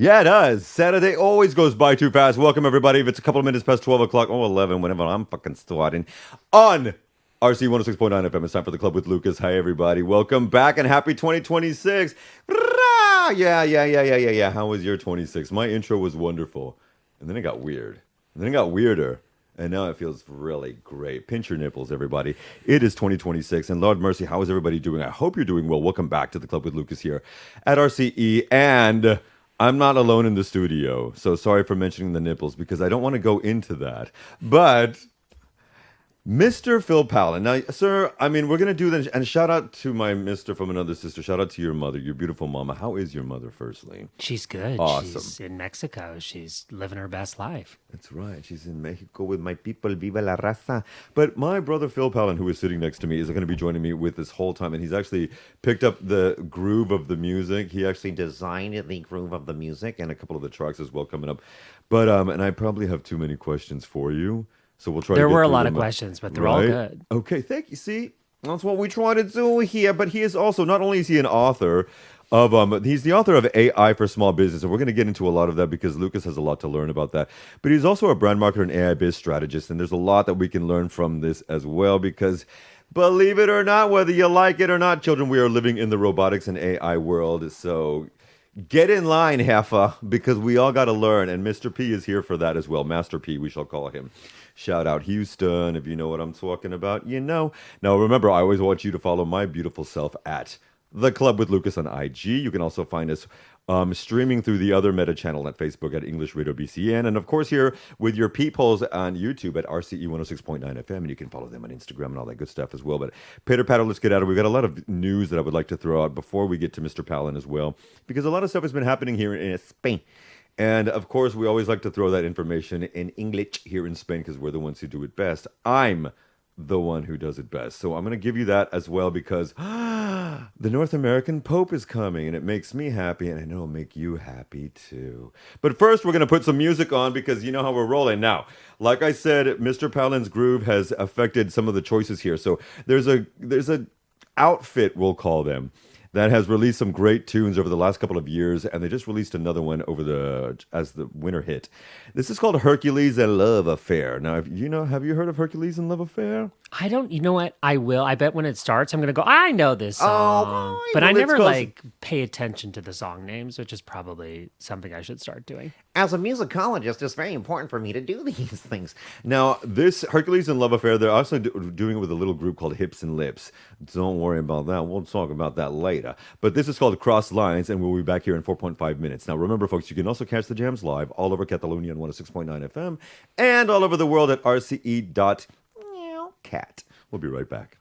Yeah, it does. Saturday always goes by too fast. Welcome, everybody. If it's a couple of minutes past 12 o'clock, 11, whenever I'm fucking starting on RC 106.9 FM, it's time for the Club with Lucas. Hi, everybody. Welcome back and happy 2026. Yeah. How was your 26? My intro was wonderful. And then it got weird. And then it got weirder. And now it feels really great. Pinch your nipples, everybody. It is 2026. And Lord mercy, how is everybody doing? I hope you're doing well. Welcome back to the Club with Lucas here at RCE. And I'm not alone in the studio. So sorry for mentioning the nipples because I don't want to go into that. But Mr. Phil Palin. Now, sir, I mean, we're going to do this. And shout out to my mister from another sister. Shout out to your mother, your beautiful mama. How is your mother, firstly? She's good. Awesome. She's in Mexico. She's living her best life. That's right. She's in Mexico with my people. Viva la raza. But my brother Phil Palin, who is sitting next to me, is going to be joining me with this whole time. And he's actually picked up the groove of the music. He actually designed the groove of the music and a couple of the tracks as well coming up. But and I probably have too many questions for you. So we'll try There to get were a through lot them, of questions, but they're all good. Okay, thank you. See, that's what we try to do here. But he is also, not only is he an author of, he's the author of AI for Small Business. And we're going to get into a lot of that because Lucas has a lot to learn about that. But he's also a brand marketer and AI biz strategist. And there's a lot that we can learn from this as well because believe it or not, whether you like it or not, children, we are living in the robotics and AI world. So get in line, Heffa, because we all got to learn. And Mr. P is here for that as well. Master P, we shall call him. Shout out Houston, if you know what I'm talking about, you know. Now, remember, I always want you to follow my beautiful self at The Club with Lucas on IG. You can also find us streaming through the other meta channel at Facebook at English Radio BCN. And, of course, here with your peepholes on YouTube at RCE 106.9 FM. And you can follow them on Instagram and all that good stuff as well. But pitter patter, let's get at it. We've got a lot of news that I would like to throw out before we get to Mr. Palin as well. Because a lot of stuff has been happening here in Spain. And of course, we always like to throw that information in English here in Spain because we're the ones who do it best. I'm the one who does it best. So I'm going to give you that as well because the North American Pope is coming and it makes me happy and I know it'll make you happy too. But first, we're going to put some music on because you know how we're rolling. Now, like I said, Mr. Palin's groove has affected some of the choices here. So there's a outfit, we'll call them, that has released some great tunes over the last couple of years, and they just released another one as the winter hit. This is called Hercules and Love Affair. Now, have you heard of Hercules and Love Affair? I don't, you know what? I will. I bet when it starts, I'm going to go, I know this song. right. But Well, I never it's 'cause- pay attention to the song names, which is probably something I should start doing. As a musicologist, it's very important for me to do these things. Now, this Hercules and Love Affair, they're also doing it with a little group called Hips and Lips. Don't worry about that. We'll talk about that later. But this is called Cross Lines, and we'll be back here in 4.5 minutes. Now, remember, folks, you can also catch the jams live all over Catalonia on 106.9 FM and all over the world at rce.cat. We'll be right back.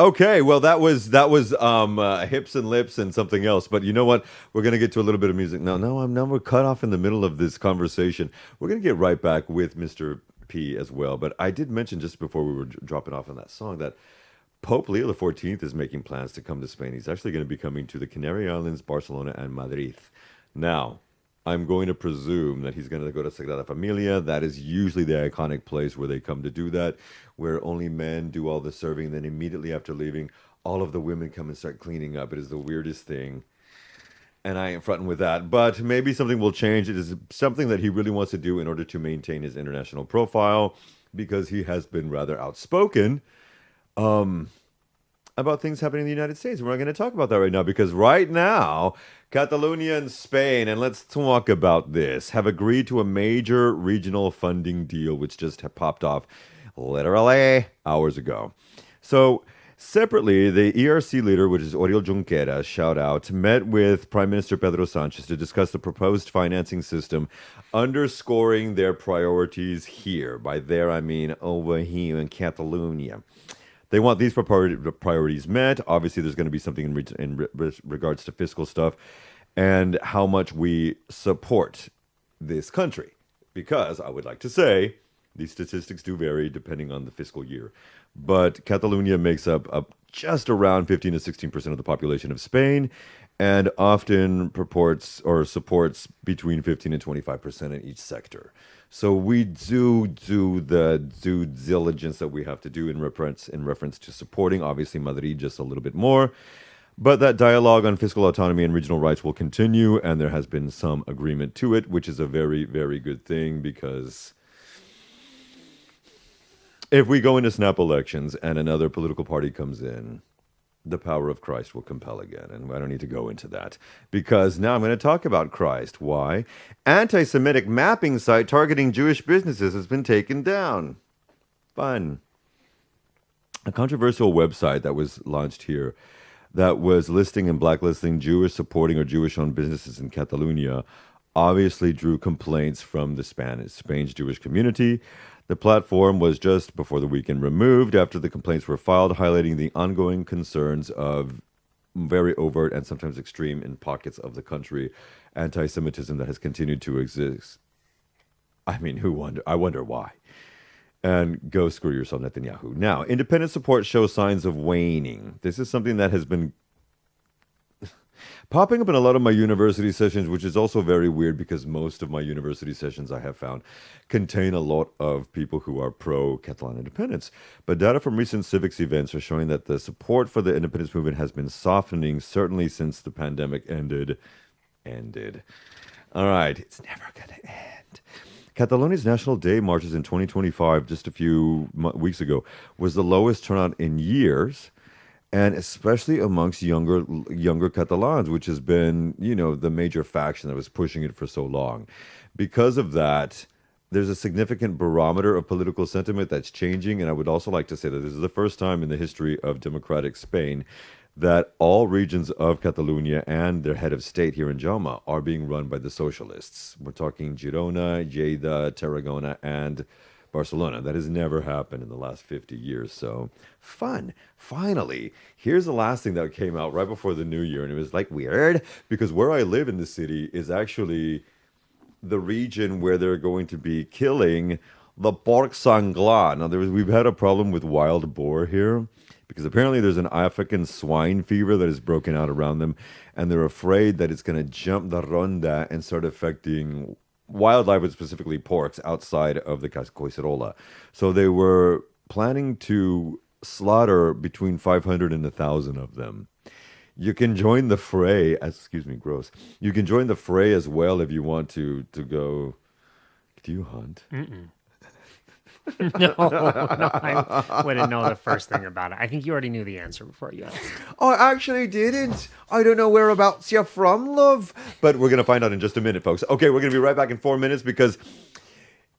Okay, well that was hips and lips and something else. But you know what? We're gonna get to a little bit of music now. Now we're cut off in the middle of this conversation. We're gonna get right back with Mr. P as well. But I did mention just before we were dropping off on that song that Pope Leo the 14th is making plans to come to Spain. He's actually going to be coming to the Canary Islands, Barcelona, and Madrid. Now, I'm going to presume that he's going to go to Sagrada Familia. That is usually the iconic place where they come to do that, where only men do all the serving. Then immediately after leaving, all of the women come and start cleaning up. It is the weirdest thing. And I ain't fronting with that. But maybe something will change. It is something that he really wants to do in order to maintain his international profile because he has been rather outspoken about things happening in the United States. We're not going to talk about that right now because right now, Catalonia and Spain, and let's talk about this, have agreed to a major regional funding deal, which just popped off literally hours ago. So, separately, the ERC leader, which is Oriol Junqueras, shout out, met with Prime Minister Pedro Sanchez to discuss the proposed financing system, underscoring their priorities here. By there, I mean over here in Catalonia. They want these priorities met. Obviously, there's going to be something in regards to fiscal stuff and how much we support this country. Because I would like to say, these statistics do vary depending on the fiscal year. But Catalonia makes up just around 15 to 16% of the population of Spain and often purports or supports between 15 and 25% in each sector. So we do the due diligence that we have to do in reference to supporting, obviously, Madrid just a little bit more. But that dialogue on fiscal autonomy and regional rights will continue, and there has been some agreement to it, which is a very, very good thing because if we go into snap elections and another political party comes in, the power of Christ will compel again. And I don't need to go into that because now I'm going to talk about Christ. Why? Anti-Semitic mapping site targeting Jewish businesses has been taken down. Fun. A controversial website that was launched here that was listing and blacklisting Jewish supporting or Jewish-owned businesses in Catalonia obviously drew complaints from the Spain's Jewish community. The platform was just before the weekend removed after the complaints were filed, highlighting the ongoing concerns of very overt and sometimes extreme in pockets of the country anti-Semitism that has continued to exist. I mean, I wonder why. And go screw yourself, Netanyahu. Now, independent support shows signs of waning. This is something that has been popping up in a lot of my university sessions, which is also very weird because most of my university sessions I have found contain a lot of people who are pro-Catalan independence. But data from recent civics events are showing that the support for the independence movement has been softening, certainly since the pandemic ended. All right, it's never going to end. Catalonia's National Day marches in 2025, just a few weeks ago, was the lowest turnout in years. And especially amongst younger Catalans, which has been, the major faction that was pushing it for so long. Because of that, there's a significant barometer of political sentiment that's changing. And I would also like to say that this is the first time in the history of democratic Spain that all regions of Catalonia and their head of state here in Jaume are being run by the socialists. We're talking Girona, Lleida, Tarragona, and Barcelona. That has never happened in the last 50 years. So fun. Finally, here's the last thing that came out right before the new year. And it was like weird because where I live in the city is actually the region where they're going to be killing the porc sangla. Now, we've had a problem with wild boar here because apparently there's an African swine fever that has broken out around them. And they're afraid that it's going to jump the ronda and start affecting wildlife, but specifically porks, outside of the Coicerola. So they were planning to slaughter between 500 and 1,000 of them. You can join the fray. Excuse me, gross. You can join the fray as well if you want to go. Do you hunt? Mm-mm. No, I wouldn't know the first thing about it. I think you already knew the answer before you asked. I actually didn't. I don't know whereabouts you're from, love. But we're going to find out in just a minute, folks. Okay, we're going to be right back in 4 minutes because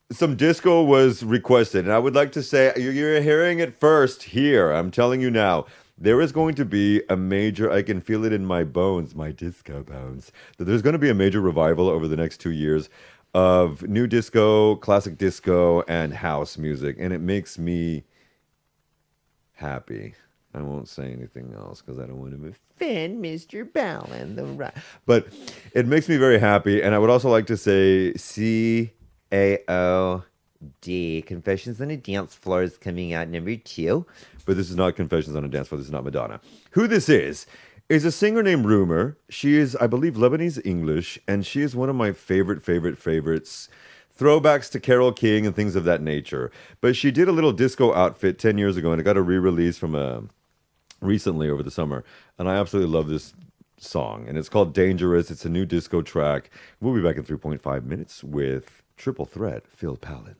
some disco was requested. And I would like to say, you're hearing it first here. I'm telling you now. There is going to be a major, I can feel it in my bones, my disco bones, that there's going to be a major revival over the next 2 years of new disco, classic disco, and house music. And it makes me happy. I won't say anything else because I don't want to offend Mr. Ballin. But it makes me very happy. And I would also like to say CAOD, Confessions on a Dance Floor is coming out #2. But this is not Confessions on a Dance Floor. This is not Madonna. Who this is a singer named Rumor. She is, I believe, Lebanese English. And she is one of my favorites. Throwbacks to Carole King and things of that nature. But she did a little disco outfit 10 years ago, and it got a re-release from recently over the summer. And I absolutely love this song. And it's called Dangerous. It's a new disco track. We'll be back in 3.5 minutes with Triple Threat, Phil Palin.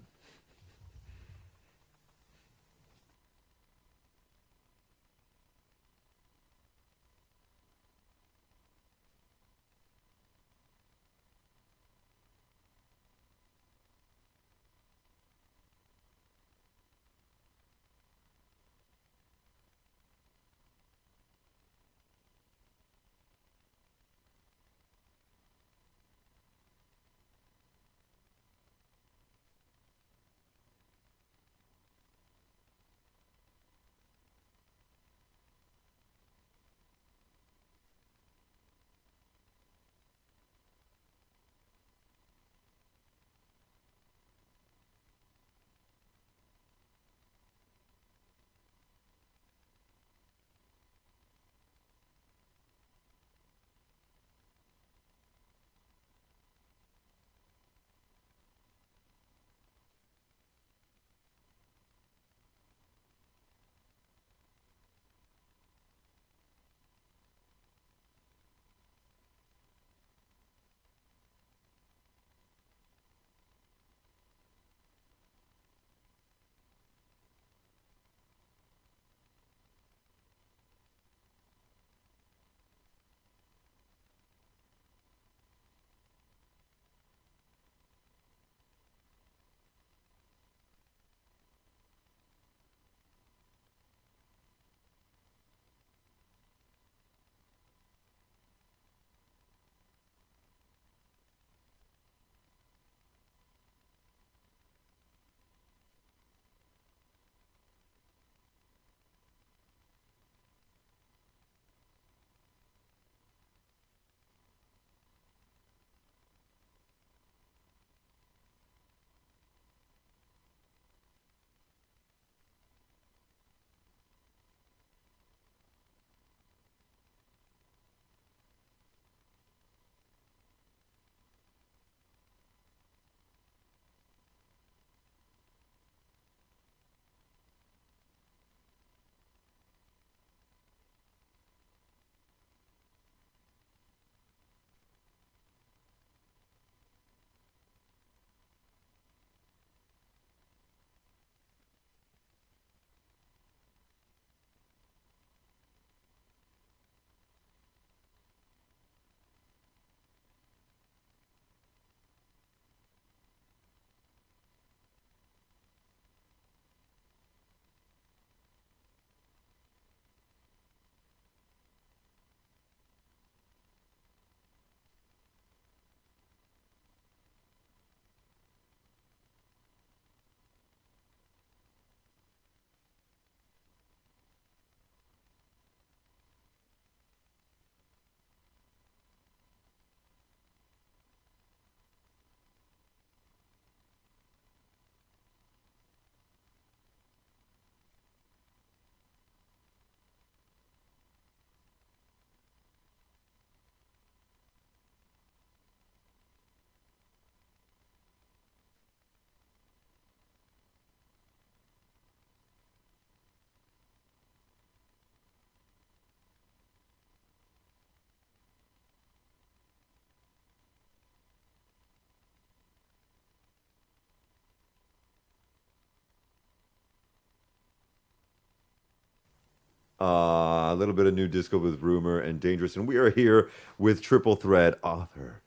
A little bit of new disco with Rumor and Dangerous. And we are here with Triple Threat author,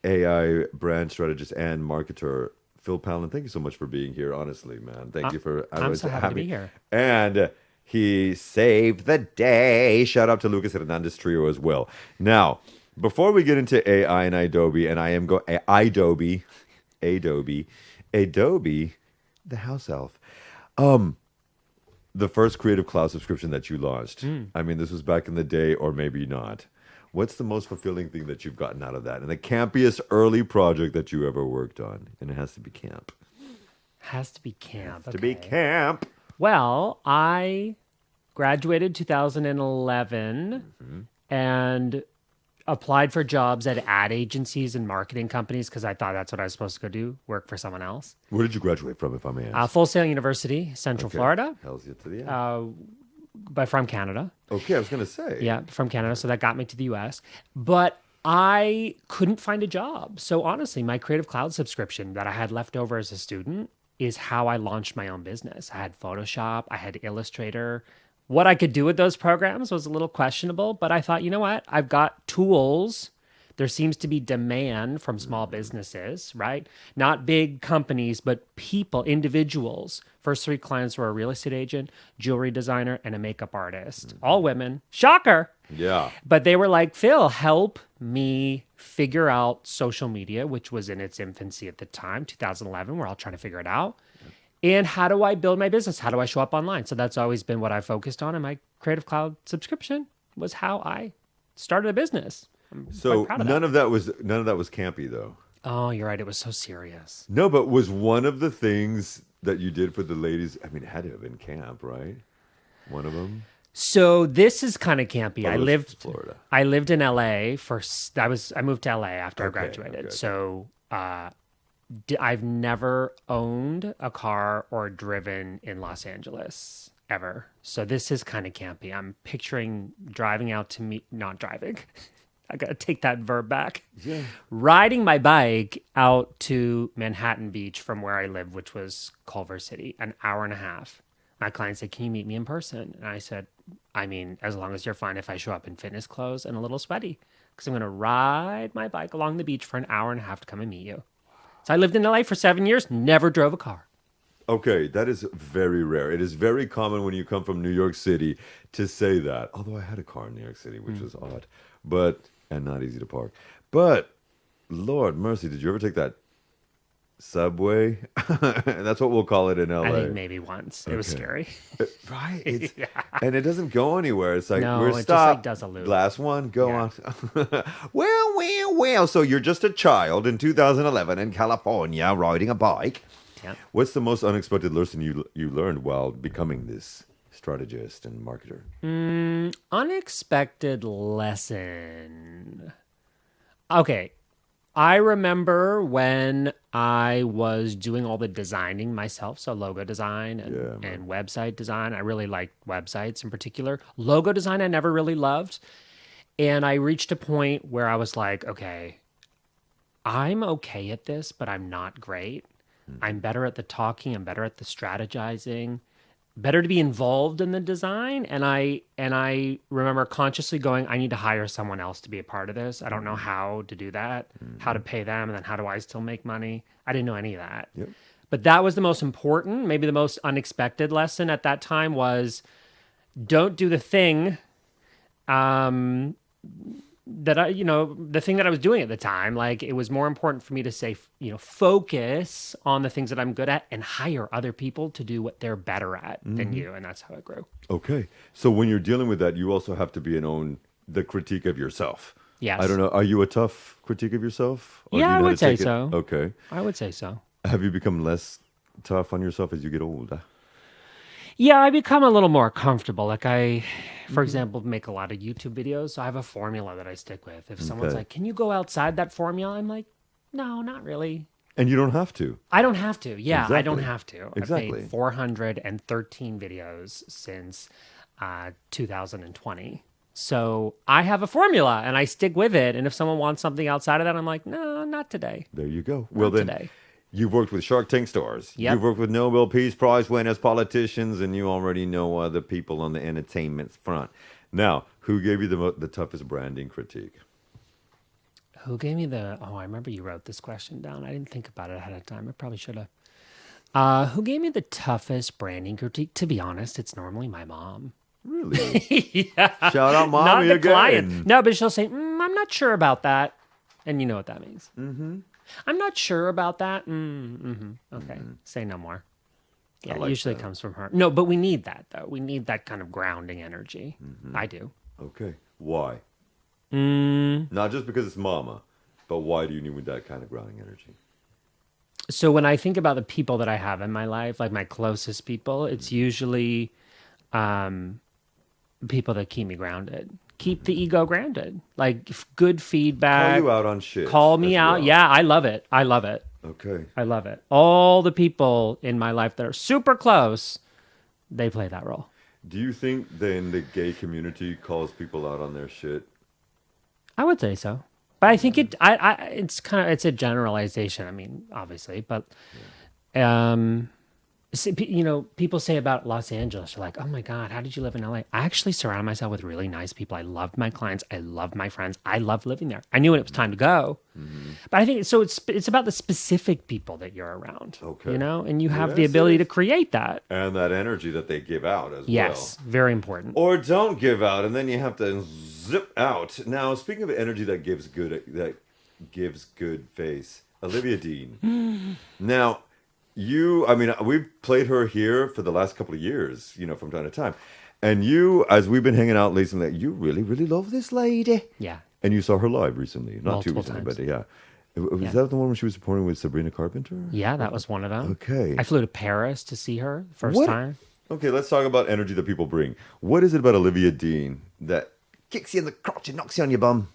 AI brand strategist, and marketer, Phil Palin. Thank you so much for being here. Honestly, man. Thank you for I'm so happy to be here. And he saved the day. Shout out to Lucas Hernandez Trio as well. Now, before we get into AI and Adobe, and I am Adobe, the house elf. the first Creative Cloud subscription that you launched. I mean, this was back in the day, or maybe not. What's the most fulfilling thing that you've gotten out of that? And the campiest early project that you ever worked on? And it has to be camp. Has to be camp. To be okay. camp. Well, I graduated 2011 and applied for jobs at ad agencies and marketing companies because I thought that's what I was supposed to go do, work for someone else. Where did you graduate from, if I may ask? Full Sail University, Central Florida, Hell's you to the end. but from Canada. Okay, I was going to say. Yeah, from Canada. So that got me to the US. But I couldn't find a job. So honestly, my Creative Cloud subscription that I had left over as a student is how I launched my own business. I had Photoshop, I had Illustrator. What I could do with those programs was a little questionable, but I thought, you know what? I've got tools. There seems to be demand from small businesses, right? Not big companies, but people, individuals. First 3 clients were a real estate agent, jewelry designer, and a makeup artist. All women. Shocker. Yeah. But they were like, Phil, help me figure out social media, which was in its infancy at the time, 2011. We're all trying to figure it out. And how do I build my business? How do I show up online? So that's always been what I focused on. And my Creative Cloud subscription was how I started a business. So proud of none of that was campy, though. Oh, you're right. It was so serious. No, but was one of the things that you did for the ladies? I mean, it had to have been camp, right? One of them. So this is kind of campy. Oh, I this lived is Florida. I lived in LA I moved to LA after I Okay, graduated. okay. So I've never owned a car or driven in Los Angeles ever. So this is kind of campy. I'm picturing driving out to meet, not driving. I got to take that verb back. Yeah. Riding my bike out to Manhattan Beach from where I live, which was Culver City, an hour and a half. My client said, "Can you meet me in person?" And I said, "I mean, as long as you're fine if I show up in fitness clothes and a little sweaty, because I'm going to ride my bike along the beach for an hour and a half to come and meet you." So I lived in LA for 7 years, never drove a car. Okay, that is very rare. It is very common when you come from New York City to say that. Although I had a car in New York City, which was odd, and not easy to park. But Lord mercy, did you ever take that subway? That's what we'll call it in LA. I think maybe once. It was Okay. scary. Right. And it doesn't go anywhere. It's like, No, we're it just, stopped. like, does a loop. Last one, go Yeah. on. Well. So you're just a child in 2011 in California riding a bike. Yeah. What's the most unexpected lesson you learned while becoming this strategist and marketer? Unexpected lesson. Okay. I remember when I was doing all the designing myself, so logo design and website design. I really liked websites in particular. Logo design I never really loved. And I reached a point where I was like, okay, I'm okay at this, but I'm not great. I'm better at the talking, I'm better at the strategizing, better to be involved in the design. And I remember consciously going, I need to hire someone else to be a part of this. I don't know how to do that, how to pay them, and then how do I still make money? I didn't know any of that. Yep. But that was the most important, maybe the most unexpected lesson at that time was don't do the thing that the thing that I was doing at the time. Like, it was more important for me to say, focus on the things that I'm good at and hire other people to do what they're better at than you. And that's how it grew. Okay. So when you're dealing with that, you also have to be the critique of yourself. Yes. I don't know. Are you a tough critique of yourself? Or do Yeah, you know I how would to say take it? so. Okay. I would say so. Have you become less tough on yourself as you get older? Yeah, I become a little more comfortable. Like for example, make a lot of YouTube videos. So I have a formula that I stick with. If someone's Okay. like, can you go outside that formula? I'm like, no, not really. And you don't have to. I don't have to. Yeah, I don't Exactly. have to. Exactly. I've made 413 videos since 2020. So I have a formula and I stick with it. And if someone wants something outside of that, I'm like, no, not today. There you go. Well, Not then today. you've worked with Shark Tank stars. Yep. You've worked with Nobel Peace Prize winners, politicians, and you already know other people on the entertainment front. Now, who gave you the toughest branding critique? Who gave me I remember you wrote this question down. I didn't think about it ahead of time. I probably should have. Who gave me the toughest branding critique? To be honest, it's normally my mom. Really? Yeah. Shout out, Not mommy, the again. client. No, but she'll say, I'm not sure about that. And you know what that means. Mm-hmm. I'm not sure about that. Okay, say no more. Yeah, it like usually that. comes from her. No, but we need that though. We need that kind of grounding energy. I do. Okay. Why? Mm. Not just because it's mama, but why do you need that kind of grounding energy? So when I think about the people that I have in my life, like my closest people, it's usually people that keep me grounded, keep the ego grounded, like good Call feedback. you out on shit. Call me as out. well. Yeah, I love it. I love it. Okay. I love it. All the people in my life that are super close, they play that role. Do you think then the gay community calls people out on their shit? I would say so, but I think it's kind of it's a generalization. I mean, obviously, but people say about Los Angeles, they're like, "Oh my God, how did you live in LA?" I actually surround myself with really nice people. I love my clients. I love my friends. I love living there. I knew when it was time to go, but I think so. It's about the specific people that you're around, Okay. and you have the Yes, ability it to is. create that. And that energy that they give out as Yes, well. very important. Or don't give out, and then you have to zip out. Now, speaking of energy that gives good face, Olivia Dean. Now, we've played her here for the last couple of years, from time to time. And you, as we've been hanging out recently, you really, really love this lady. Yeah. And you saw her live recently. Not Multiple too recently, times. but yeah. Was Yeah. that the one where she was supporting with Sabrina Carpenter? Yeah, that was one of them. Okay. I flew to Paris to see her first What- time. Okay, let's talk about energy that people bring. What is it about Olivia Dean that kicks you in the crotch and knocks you on your bum?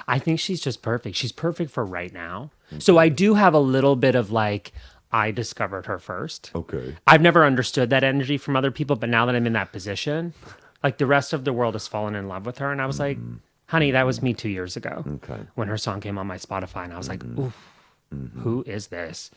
I think she's just perfect. She's perfect for right now. So I do have a little bit of like, I discovered her first. Okay. I've never understood that energy from other people, but now that I'm in that position, like the rest of the world has fallen in love with her. And I was like, honey, that was me 2 years ago. Okay. When her song came on my Spotify, and I was like, oof, who is this?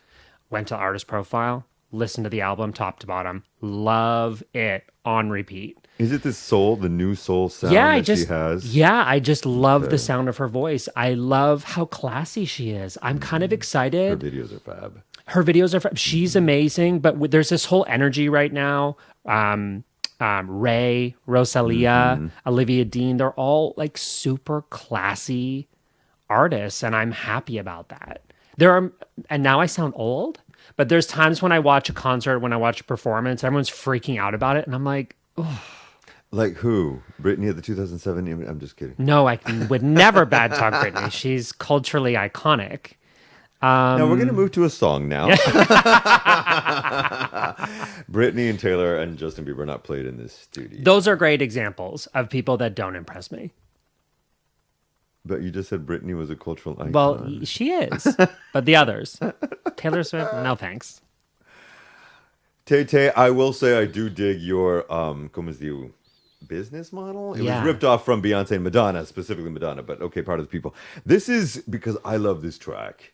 Went to artist profile, listened to the album top to bottom, love it on repeat. Is it the new soul sound she has? Yeah, I just love the sound of her voice. I love how classy she is. I'm kind of Her excited. videos are fab. Her videos are she's amazing, but there's this whole energy right now. Ray, Rosalia, Olivia Dean, they're all like super classy artists, and I'm happy about that. And now I sound old, but there's times when I watch a concert, when I watch a performance, everyone's freaking out about it, and I'm like, Like who? Britney at the 2007? I'm just kidding. no, I would never bad talk Britney. She's culturally iconic. Now we're going to move to a song now. Britney and Taylor and Justin Bieber are not played in this studio. Those are great examples of people that don't impress me. But you just said Britney was a cultural icon. Well, she is, but the others, Taylor Swift, no thanks. Tay, I will say I do dig your como se diu, business model. It Yeah. was ripped off from Beyonce and Madonna, specifically Madonna, but okay, part of the people. This is because I love this track.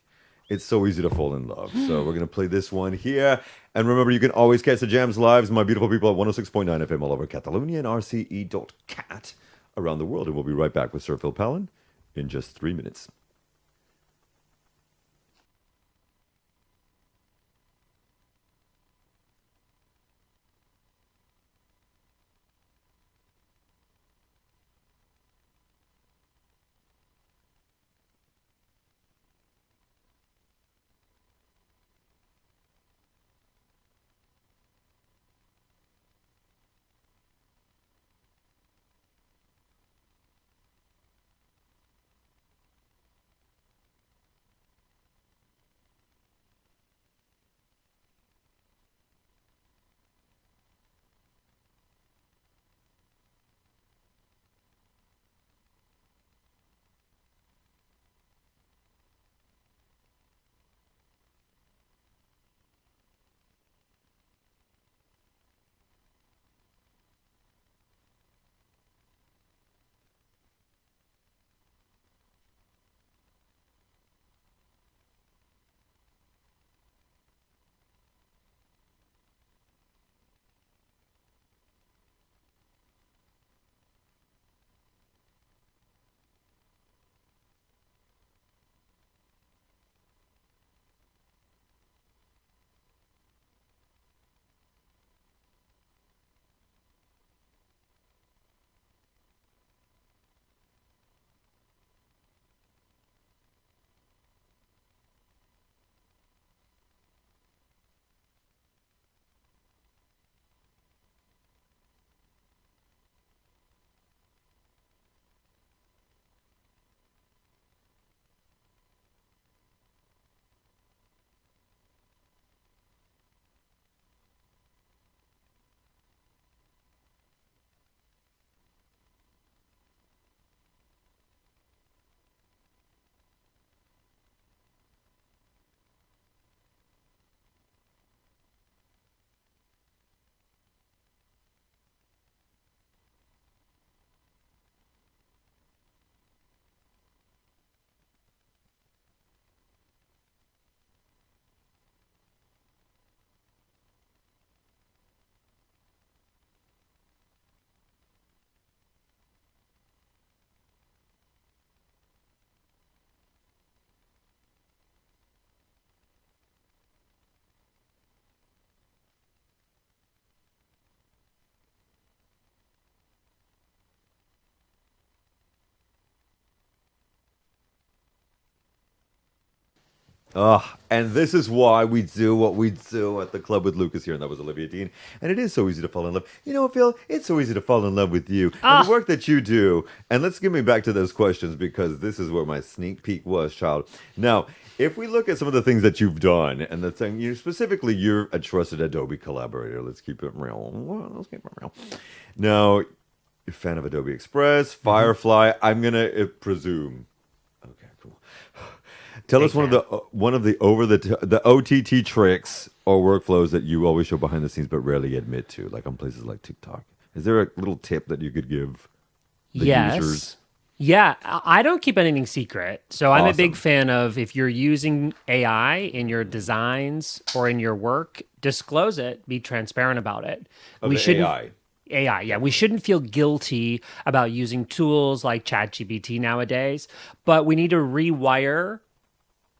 It's so easy to fall in love. So we're going to play this one here. And remember, you can always catch the jams live, my beautiful people, at 106.9 FM all over Catalonia and rce.cat around the world. And we'll be right back with Sir Phil Palin in just 3 minutes. And this is why we do what we do at the Club with Lucas here, and that was Olivia Dean. And it is so easy to fall in love. You know what, Phil? It's so easy to fall in love with you and the work that you do. And let's get me back to those questions because this is where my sneak peek was, child. Now, if we look at some of the things that you've done, and the thing specifically, you're a trusted Adobe collaborator. Let's keep it real. Let's keep it real. Now, you're a fan of Adobe Express, Firefly. I'm gonna presume. Okay, cool. Tell us one of the the OTT tricks or workflows that you always show behind the scenes but rarely admit to, like on places like TikTok. Is there a little tip that you could give the users? Yeah, I don't keep anything secret. So I'm a big Awesome. fan of if you're using AI in your designs or in your work, disclose it, be transparent about it. Of the AI. AI, yeah. We shouldn't feel guilty about using tools like ChatGPT nowadays, but we need to rewire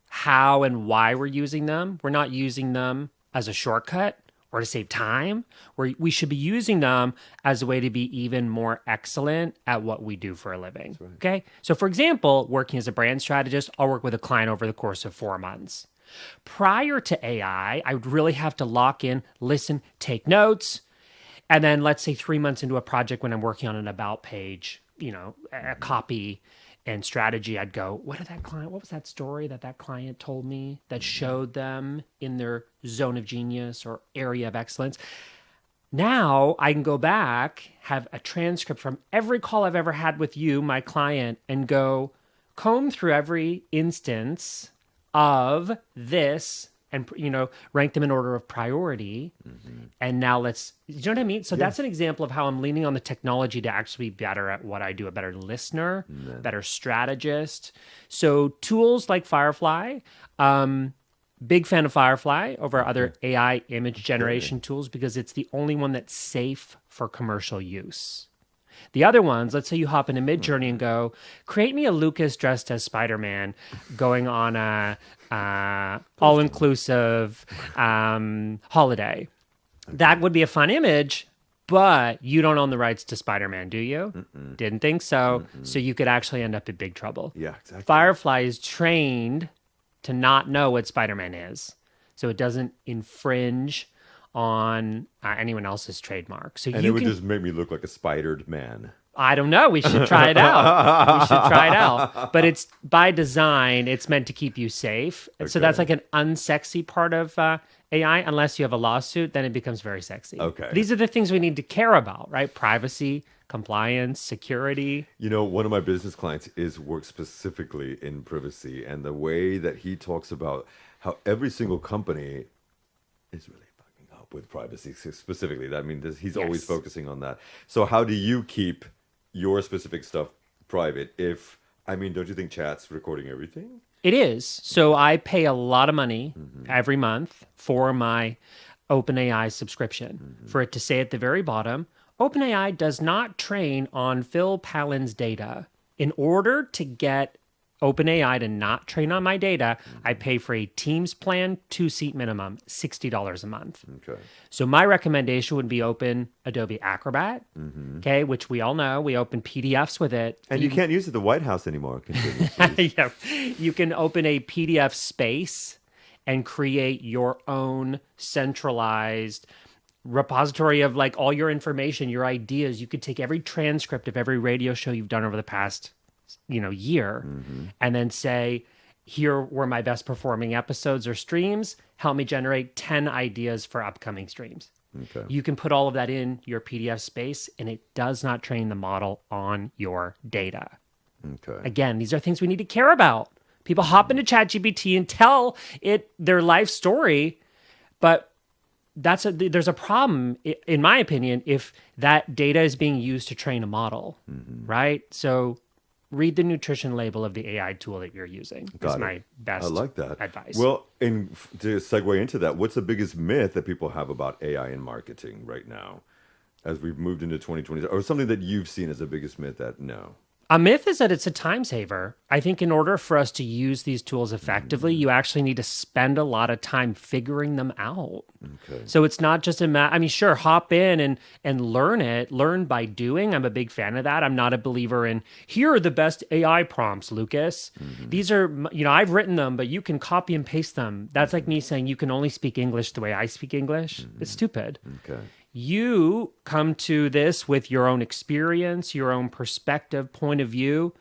how and why we're using them. We're not using them as a shortcut or to save time. We should be using them as a way to be even more excellent at what we do for a living. Right. Okay. So, for example, working as a brand strategist, I'll work with a client over the course of 4 months. Prior to AI, I would really have to lock in, listen, take notes. And then let's say 3 months into a project when I'm working on an about page, a copy and strategy, I'd go, what was that story that client told me that showed them in their zone of genius or area of excellence? Now I can go back, have a transcript from every call I've ever had with you, my client, and go comb through every instance of this and, rank them in order of priority. Mm-hmm. And now you know what I mean? So that's an example of how I'm leaning on the technology to actually be better at what I do, a better listener, better strategist. So tools like Firefly, big fan of Firefly over other AI image generation tools because it's the only one that's safe for commercial use. The other ones, let's say you hop into Midjourney and go, create me a Lucas dressed as Spider-Man going on a all-inclusive holiday. That would be a fun image, but you don't own the rights to Spider-Man, do you? Mm-mm. Didn't think so. Mm-mm. So you could actually end up in big trouble. Yeah, exactly. Firefly is trained to not know what Spider-Man is, so it doesn't infringe on anyone else's trademark. So it would just make me look like a spidered man. I don't know. We should try it out. But it's by design. It's meant to keep you safe. Okay. So that's like an unsexy part of AI. Unless you have a lawsuit, then it becomes very sexy. Okay. These are the things we need to care about, right? Privacy, compliance, security. One of my business clients works specifically in privacy, and the way that he talks about how every single company is really with privacy specifically. He's always focusing on that. So how do you keep your specific stuff private don't you think chat's recording everything? It is. So I pay a lot of money every month for my OpenAI subscription for it to say at the very bottom, OpenAI does not train on Phil Pallen's data. In order to get OpenAI to not train on my data, I pay for a Teams plan, 2-seat minimum, $60 a month. Okay. So my recommendation would be open Adobe Acrobat, okay, which we all know. We open PDFs with it. And you can't use it at the White House anymore. Continue, yeah. You can open a PDF space and create your own centralized repository of like all your information, your ideas. You could take every transcript of every radio show you've done over the past year, and then say, here were my best performing episodes or streams. Help me generate 10 ideas for upcoming streams. Okay. You can put all of that in your PDF space, and it does not train the model on your data. Okay. Again, these are things we need to care about. People hop into ChatGPT and tell it their life story, but there's a problem, in my opinion, if that data is being used to train a model, right? So read the nutrition label of the AI tool that you're using. That's my best advice. Well, and to segue into that, what's the biggest myth that people have about AI in marketing right now as we've moved into 2020? Or something that you've seen as the biggest myth that no? A myth is that it's a time saver. I think in order for us to use these tools effectively, you actually need to spend a lot of time figuring them out. Okay. So it's not just I mean, sure, hop in and learn it, learn by doing. I'm a big fan of that. I'm not a believer in here are the best AI prompts, Lucas. These are, I've written them, but you can copy and paste them. That's like me saying you can only speak English the way I speak English. It's stupid. Okay. You come to this with your own experience, your own perspective, point of view.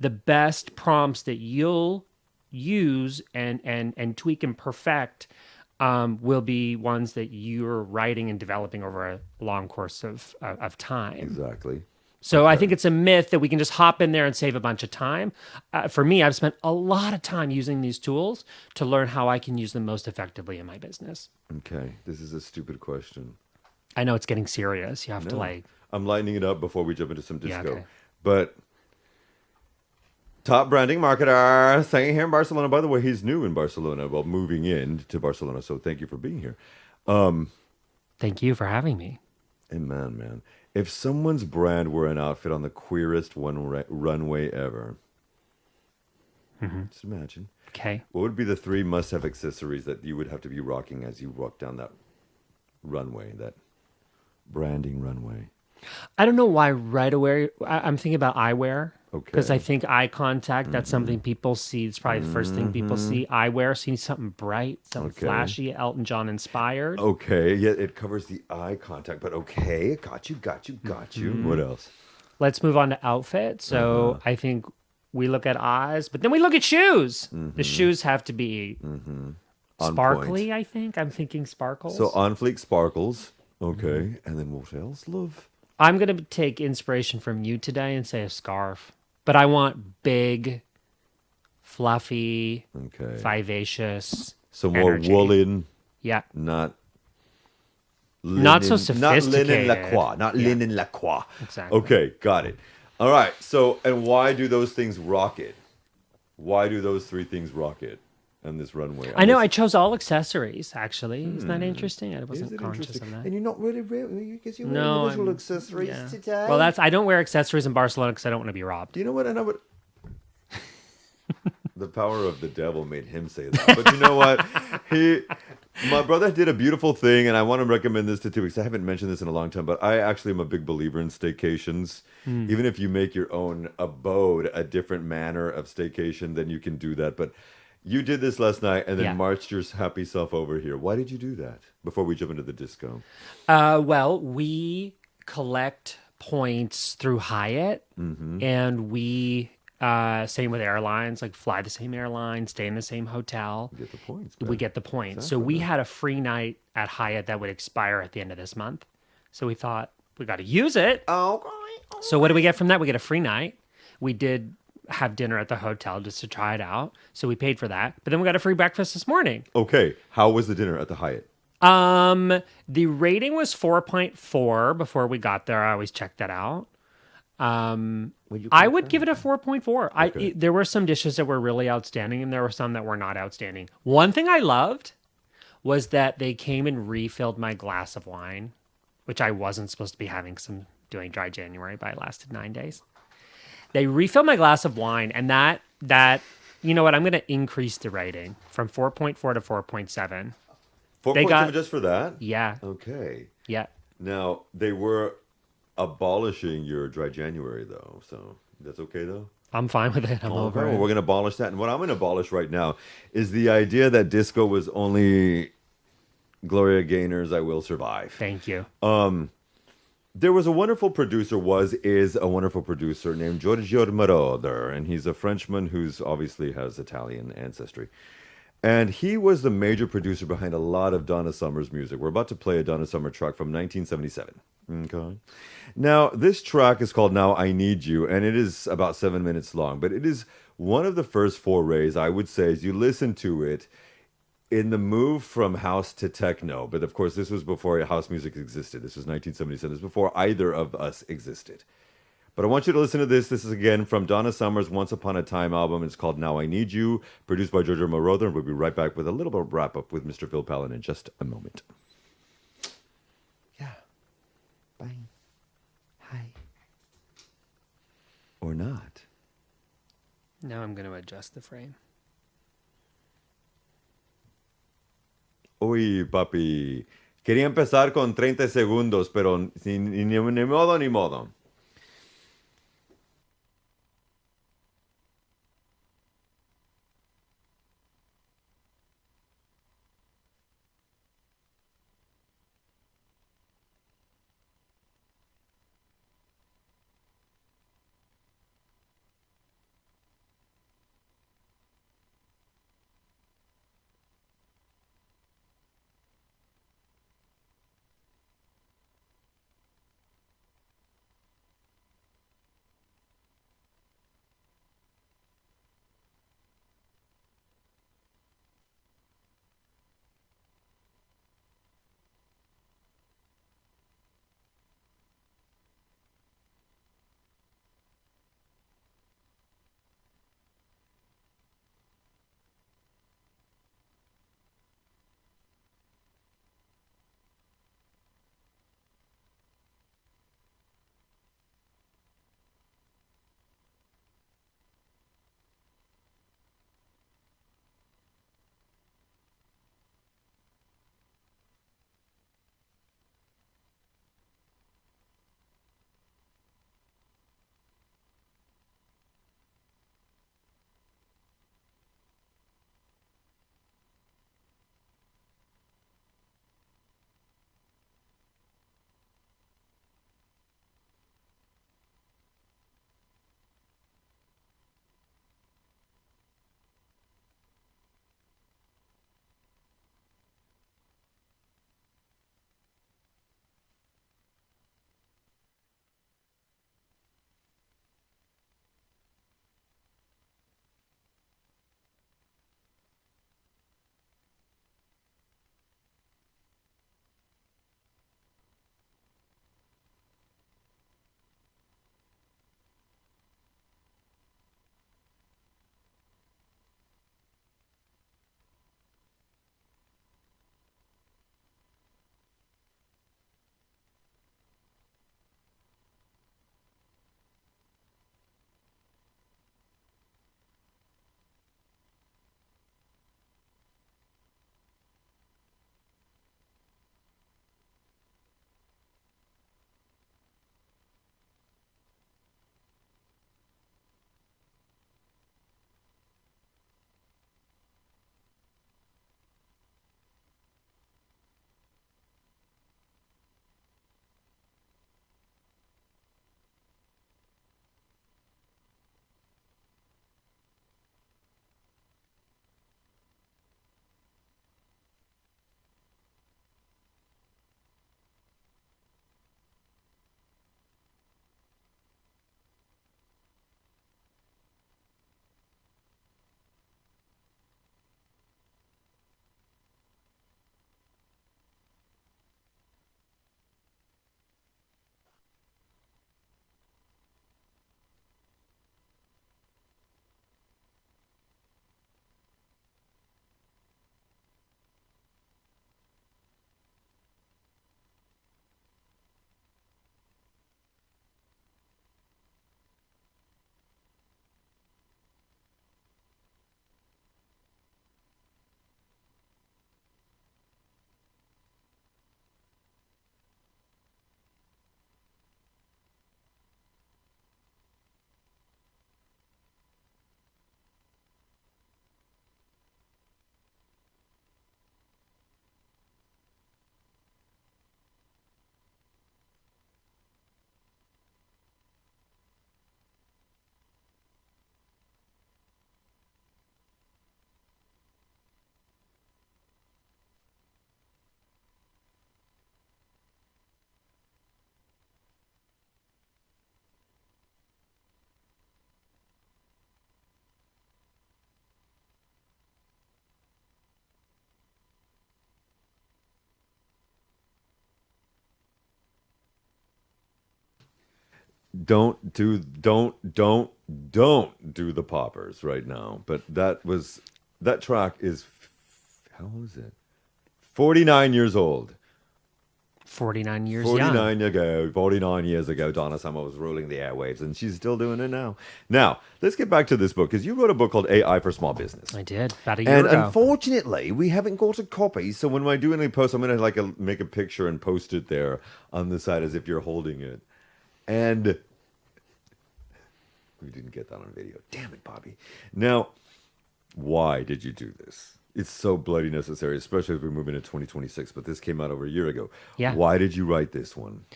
The best prompts that you'll use and tweak and perfect will be ones that you're writing and developing over a long course of time. Exactly. So I think it's a myth that we can just hop in there and save a bunch of time. For me, I've spent a lot of time using these tools to learn how I can use them most effectively in my business. Okay. This is a stupid question. I know it's getting serious. You have to I'm lightening it up before we jump into some disco. okay. But top branding marketer, staying here in Barcelona. By the way, he's new in Barcelona, well, moving in to Barcelona. So thank you for being here. Thank you for having me. And man, if someone's brand were an outfit on the queerest runway ever, just imagine. Okay. What would be the 3 must-have accessories that you would have to be rocking as you walk down that runway, that branding runway? I don't know why right away. I'm thinking about eyewear. Okay. Because I think eye contact, that's something people see. It's probably the first thing people see. Eyewear, so you need something bright, something flashy, Elton John inspired. Okay, yeah, it covers the eye contact, but okay, got you. What else? Let's move on to outfit. So I think we look at eyes, but then we look at shoes. The shoes have to be On sparkly, point. I think. I'm thinking sparkles. So on fleek sparkles. Okay, and then what else, love? I'm going to take inspiration from you today and say a scarf. But I want big, fluffy, Okay. vivacious. So more energy. woolen, Yeah. not linen, Not so Not linen sophisticated. lacroix. Not Yeah. linen lacroix. Exactly. Okay, got it. All right. So, and why do those things rock it? Why do those 3 things rock it on this runway? I know I chose all accessories, actually. Isn't that interesting? I Is wasn't it conscious interesting? of that. And you're not really because you're No, wearing little I'm- accessories Yeah. today. Well, I don't wear accessories in Barcelona because I don't want to be robbed. Do you know what? I know what. The power of the devil made him say that. But you know what? My brother did a beautiful thing, and I want to recommend this to too, because I haven't mentioned this in a long time. But I actually am a big believer in staycations. Even if you make your own abode, a different manner of staycation, then you can do that. But you did this last night, and then Yeah. marched your happy self over here. Why did you do that? Before we jump into the disco. Well, we collect points through Hyatt, and we same with airlines, like fly the same airline, stay in the same hotel. Get the points. We get the points. So we had a free night at Hyatt that would expire at the end of this month. So we thought we got to use it. Okay. So what do we get from that? We get a free night. We did have dinner at the hotel just to try it out. So we paid for that. But then we got a free breakfast this morning. Okay. How was the dinner at the Hyatt? The rating was 4.4 before we got there. I always check that out. I would give it a 4.4. Okay. There were some dishes that were really outstanding, and there were some that were not outstanding. One thing I loved was that they came and refilled my glass of wine, which I wasn't supposed to be having some doing dry January, but I lasted 9 days. They refilled my glass of wine, and that you know what? I'm going to increase the rating from 4.4 to 4.7. 4.7 got- just for that? Yeah, Okay. yeah. Now, they were abolishing your dry January, though. So that's okay, though? I'm fine with it. I'm over Okay, well, it. we're going to abolish that. And what I'm going to abolish right now is the idea that disco was only Gloria Gaynor's I Will Survive. Thank you. There was a wonderful producer, is a wonderful producer named Giorgio Moroder, and he's a Frenchman who's obviously has Italian ancestry. And he was the major producer behind a lot of Donna Summer's music. We're about to play a Donna Summer track from 1977. Okay. Now, this track is called Now I Need You, and it is about 7 minutes long, but it is one of the first forays, I would say, as you listen to it, in the move from house to techno. But of course, this was before house music existed. This was 1977. This was before either of us existed. But I want you to listen to this. This is again from Donna Summer's Once Upon a Time album. It's called Now I Need You, produced by Giorgio Moroder. And we'll be right back with a little bit of wrap up with Mr. Phil Palin in just a moment. Yeah. Bye. Hi. or not. Now I'm going to adjust the frame. Uy, papi. Quería empezar con 30 segundos, pero ni modo ni modo. Don't do the poppers right now. But that track is how old is it? 49 years old. 49 years young. 49 years ago, Donna Summer was ruling the airwaves, and she's still doing it now. Now, let's get back to this book, because you wrote a book called AI for Small Business. I did, about a year And ago. unfortunately, we haven't got a copy, so when I do any post, I'm going to make a picture and post it there on the side as if you're holding it. And we didn't get that on video. Damn it, Bobby. Now, why did you do this? It's so bloody necessary, especially as we move into 2026. But this came out over a year ago. Yeah. Why did you write this one?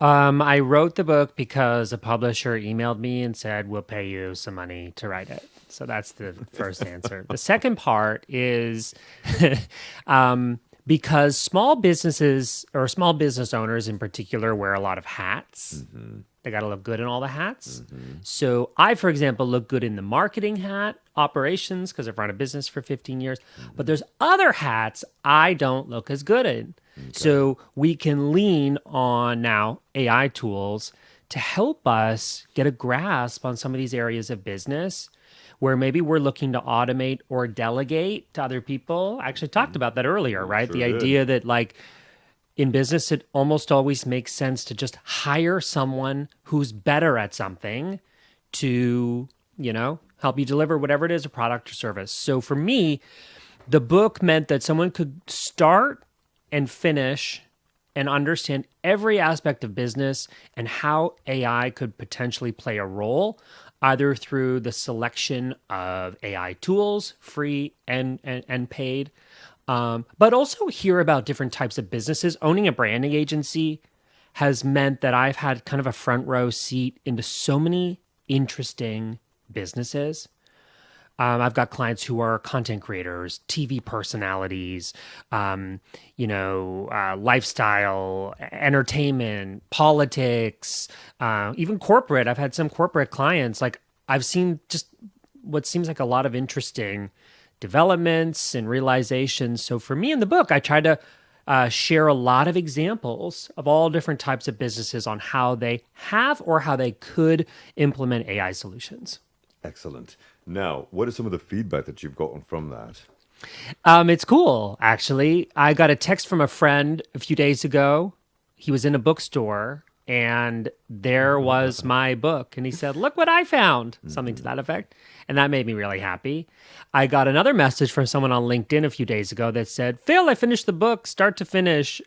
I wrote the book because a publisher emailed me and said, we'll pay you some money to write it. So that's the first answer. The second part is because small businesses or small business owners in particular wear a lot of hats. Mm-hmm. They got to look good in all the hats. Mm-hmm. So I, for example, look good in the marketing hat, operations, because I've run a business for 15 years. Mm-hmm. But there's other hats I don't look as good in. Okay. So we can lean on now AI tools to help us get a grasp on some of these areas of business where maybe we're looking to automate or delegate to other people. I actually talked about that earlier, right? Sure the did. idea that like in business, it almost always makes sense to just hire someone who's better at something to, help you deliver whatever it is, a product or service. So for me, the book meant that someone could start and finish and understand every aspect of business and how AI could potentially play a role, either through the selection of AI tools, free and paid, but also hear about different types of businesses. Owning a branding agency has meant that I've had kind of a front row seat into so many interesting businesses. I've got clients who are content creators, TV personalities, lifestyle, entertainment, politics, even corporate. I've had some corporate clients. Like I've seen just what seems like a lot of interesting developments and realizations. So for me in the book, I try to share a lot of examples of all different types of businesses on how they have or how they could implement AI solutions. Excellent. Now, what is some of the feedback that you've gotten from that? It's cool, actually. I got a text from a friend a few days ago. He was in a bookstore and there was my book. And he said, look what I found, something to that effect. And that made me really happy. I got another message from someone on LinkedIn a few days ago that said, Phil, I finished the book, start to finish.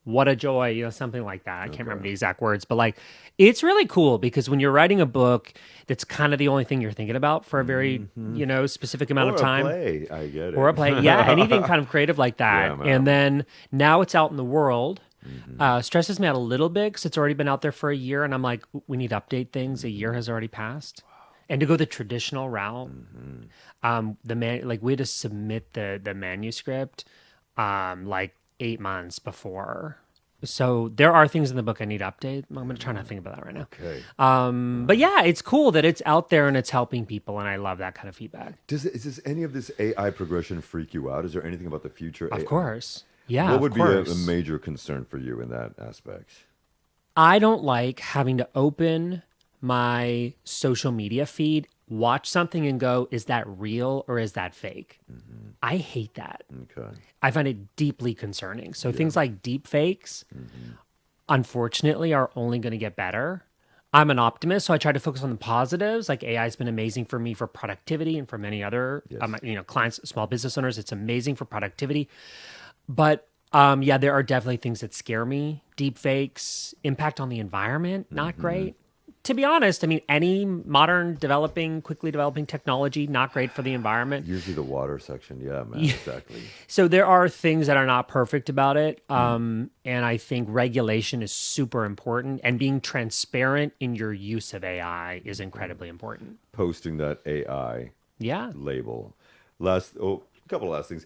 What a joy, something like that. I can't remember the exact words, but like, it's really cool because when you're writing a book, that's kind of the only thing you're thinking about for a very, specific amount of time. Or a play, I get it. Or a play, yeah, anything kind of creative like that. Yeah, and then now it's out in the world. Stresses me out a little bit because it's already been out there for a year, and I'm like, we need to update things. A year has already passed. Wow. And to go the traditional route, we had to submit the manuscript like 8 months before. So there are things in the book I need to update. I'm going to try not to think about that right now. Okay. But yeah, it's cool that it's out there and it's helping people, and I love that kind of feedback. Is any of this AI progression freak you out? Is there anything about the future? Of AI? course. Yeah, What would of be a course. major concern for you in that aspect? I don't like having to open my social media feed, watch something and go, is that real or is that fake? I hate that. Okay. I find it deeply concerning. So things like deep fakes, unfortunately, are only going to get better. I'm an optimist, so I try to focus on the positives. Like AI has been amazing for me for productivity and for many other clients, small business owners. It's amazing for productivity. But there are definitely things that scare me. Deep fakes, impact on the environment, not great. To be honest, I mean, any modern quickly developing technology, not great for the environment. Usually the water section. Yeah, man, exactly. So there are things that are not perfect about it. And I think regulation is super important, and being transparent in your use of AI is incredibly important. Posting that AI label. A couple of last things.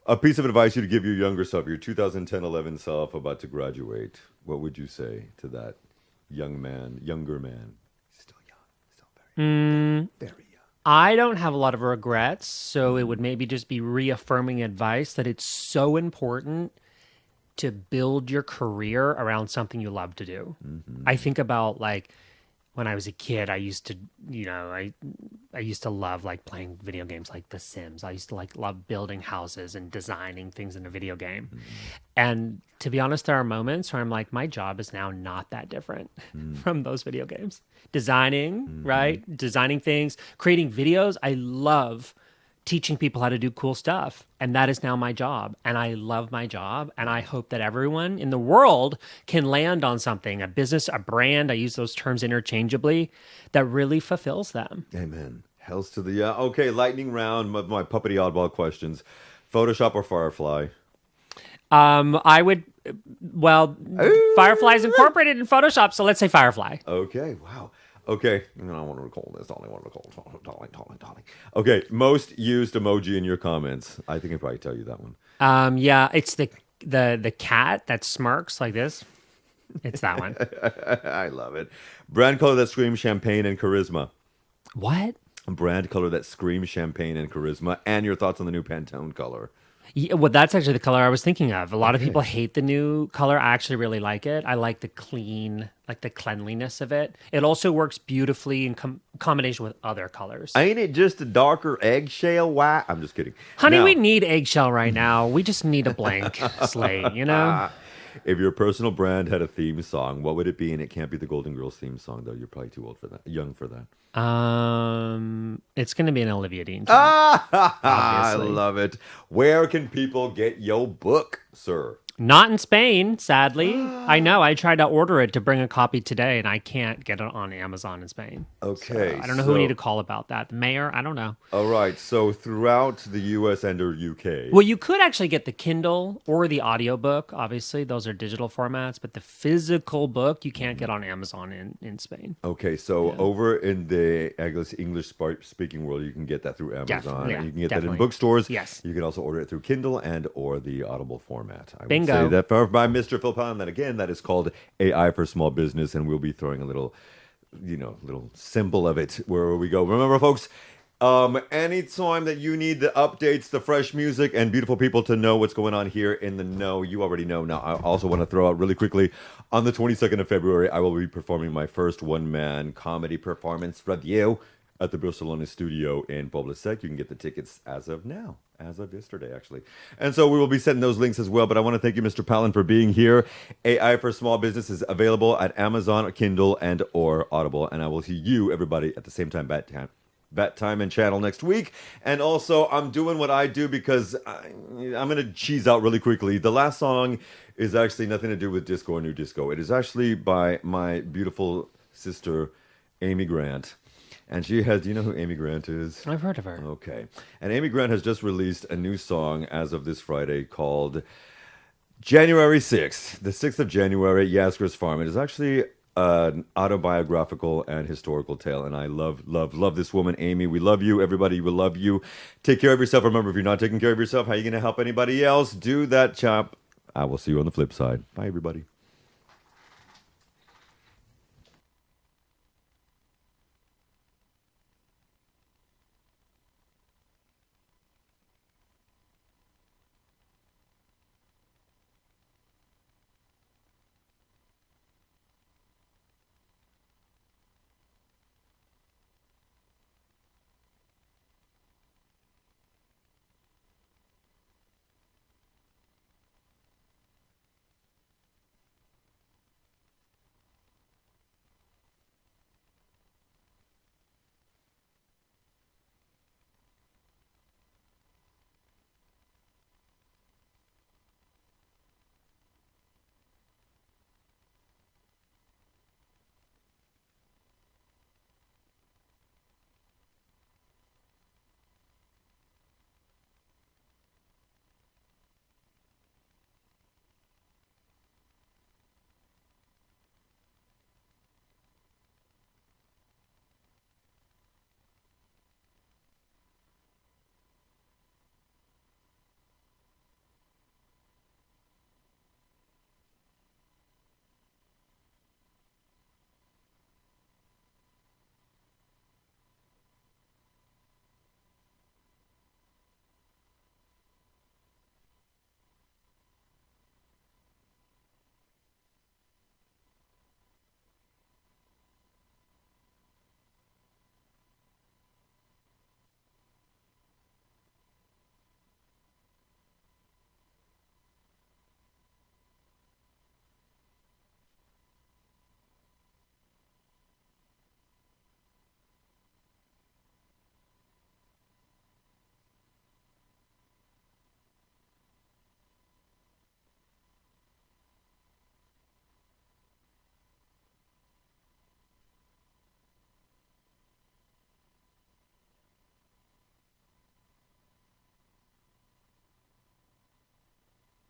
A piece of advice you'd give your younger self, your 2010-11 self about to graduate. What would you say to that younger man? Still young, still very young. I don't have a lot of regrets, so it would maybe just be reaffirming advice that it's so important to build your career around something you love to do. I think about like when I was a kid, I used to, I used to love like playing video games like The Sims. I used to like love building houses and designing things in a video game. And to be honest, there are moments where I'm like, my job is now not that different from those video games. Designing, right? Designing things, creating videos. I love teaching people how to do cool stuff. And that is now my job. And I love my job. And I hope that everyone in the world can land on something, a business, a brand, I use those terms interchangeably, that really fulfills them. Amen. Hells to the okay, lightning round of my puppety oddball questions. Photoshop or Firefly? I would, well, Firefly is incorporated in Photoshop. So let's say Firefly. Okay, wow. Okay, I want to recall this. Darling. Okay, most used emoji in your comments. I think I probably tell you that one. Yeah, it's the cat that smirks like this. It's that one. I love it. Brand color that screams champagne and charisma. What? Brand color that screams champagne and charisma. And your thoughts on the new Pantone color. Yeah, well, that's actually the color I was thinking of. A lot of people hate the new color. I actually really like it. I like the clean, like the cleanliness of it. It also works beautifully in combination with other colors. Ain't it just a darker eggshell white? I'm just kidding. Honey, Now, we need eggshell right now. We just need a blank slate, you know? if your personal brand had a theme song, what would it be? And it can't be the Golden Girls theme song, though. You're probably too old for that, young for that. It's going to be an Olivia Dean track. I love it. Where can people get your book, sir? Not in Spain, sadly. I know. I tried to order it to bring a copy today, and I can't get it on Amazon in Spain. Okay. So I don't know who we need to call about that. The mayor? I don't know. All right. So throughout the U.S. and or UK. Well, you could actually get the Kindle or the audiobook. Obviously, those are digital formats, but the physical book you can't get on Amazon in Spain. Okay, so over in the English-speaking world, you can get that through Amazon. Yeah, You can get that definitely. in bookstores. Yes. You can also order it through Kindle and or the Audible format. I Bingo. would say that by Mr. Phil Pound. That again, that is called AI for Small Business, and we'll be throwing a little, little symbol of it wherever we go. Remember, folks. Anytime that you need the updates, the fresh music, and beautiful people to know what's going on here in the know, you already know. Now, I also want to throw out really quickly, on the 22nd of February, I will be performing my first one-man comedy performance review at the Barcelona studio in Pobla Sec. You can get the tickets as of now, as of yesterday, actually. And so we will be sending those links as well. But I want to thank you, Mr. Palin, for being here. AI for Small Business is available at Amazon, Kindle, and or Audible. And I will see you, everybody, at the same time, bat time and channel next week. And also, I'm doing what I do because I'm going to cheese out really quickly. The last song is actually nothing to do with disco or new disco. It is actually by my beautiful sister, Amy Grant. And she has, do you know who Amy Grant is? I've heard of her. Okay. And Amy Grant has just released a new song as of this Friday called January 6th. The 6th of January, Yasgur's Farm. It is actually an autobiographical and historical tale. And I love this woman, Amy. We love you. Everybody will love you. Take care of yourself. Remember, if you're not taking care of yourself, how are you going to help anybody else? Do that, chap. I will see you on the flip side. Bye, everybody.